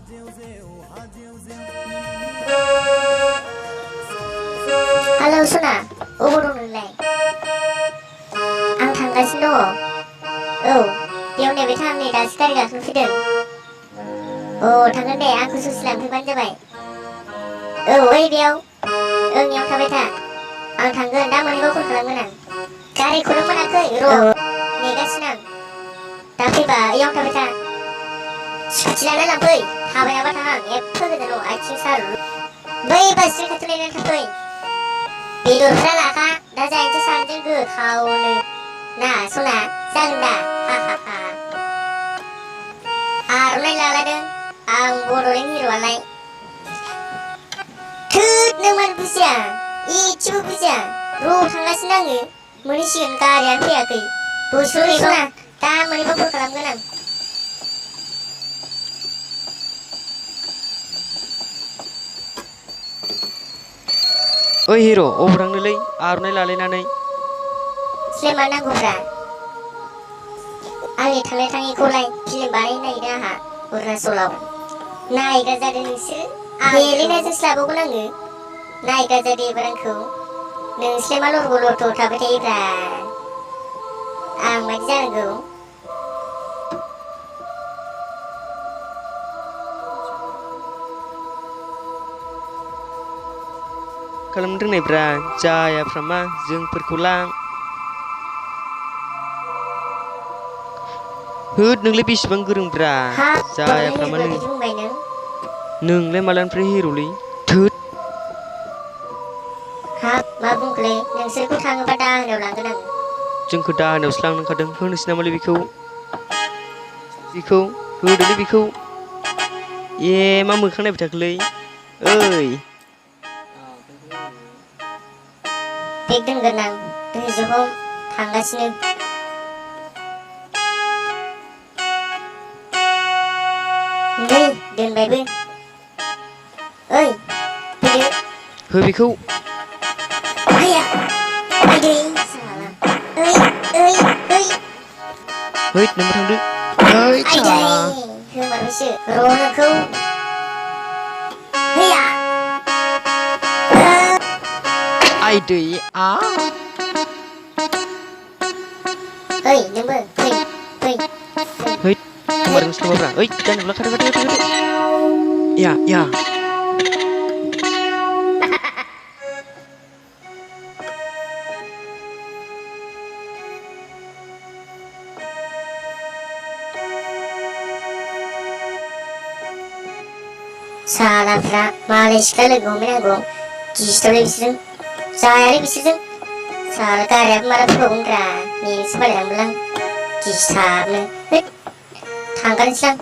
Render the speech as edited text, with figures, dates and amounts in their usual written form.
Halo Suna, अबाव दं नोंलाय? आं थांगासिनो दङ। औ, बेयाव नेबाय था, आं नै दासो गारि गाखोफैदों। अ, थांगोन दे, आंखौ ससे लांफैबानो जाबाय। औ, ओइ बेयाव। ओं, इयाव थाबाय था। आं थांगोन, दा मोनैबो कल खालामगोन आं। गारिखौनो मोनाखै, र'। नेगासिनो आं। दा फैबा इयाव थाबाय था। स्कुटि लाना लांफै, थाबायाबा थाङा आं, एफा गोजानाव आथिं सारु। बै बास्रि खाथियाव थांफै। बेदरफ्रा लाखा, दा जाहैनोसै सानैजों गोथावनो। ना सना, जागोन दा? हा हा हा। आर'नाइ लालायदों, आं बड'लेण्ड हिर'आलाय। थोद, नों मानो बुजिया? इसेबो बुजिया। र' थांगासिनो आङो। मोनहैसिगोन, गारियानो फैयाखै। दसेल' नेबाव, दा मोनहैबा कल खालामगोन आं। ओइ हिर' अबाव थांनोलै आर'नाइ लालायनानै? सिलाय मा नांगौब्रा? आंनि थांनाय थाङैखौलाय फिल्म बानायनो नागिरदों आंहा अरुणाचलाव। नायग्रा जादों नोंसोर? देलायनायजोंसो लाबावगोन आङो। नायग्रा जादो एबार आंखौ। नोंसोरलाय मा लरग' लरथ' थाबाय थायोब्रा? आं बायदि जानांगौ। खालामनो रोंनायब्रा जायाफ्रामा जोंफोरखौ लां। होद नोंलाय बेसेबां गोरोंब्रा हाब बड'लेण्ड जायाफ्रामा हिर'आ नों। बिदि बुंबाय नों? नोंलाय मालानिफ्राय हिर'लै? थोद। हाब मा बुंखोलै? नोंसोरखौ थाङोबा दाहोनायाव लांगोन आं। जोंखौ दाहोनायावसो लांनो ओंखारदों, होनोसै नामालै बेखौ? बेखौ होदोलै बेखौ। ए मा मोखां नायबाय थाखोलै? ओइ। बेग दोनगोन आं, दोनैसो थांगासिनो। नै दोनबायबो। ओइ फैदो। हो बेखौ। आया आइदै साला। ओइ ओइ ओइ। हैद नोंबो थांदो। हैद आइदै साला। होमारबायसो र' नोंखौ। हैया। आइदै आ। ओइ नोंबो फै फै फै हैद फै। गोमारगोनसो नामाब्रा? ओइ जानाय नंला, खारदो खारदो खारदो खारदो। या या। सालाफ्रा मालाय सिख्ला लोगो हमहैनांगौ गिस्थावलै बिसोरजों जायालै बिसोरजों। साला गारियाबो माला फैबावगोनब्रा नेनोसो बालायलाङोलां गिस्थाबनो। हैद थांगारनोसैलां।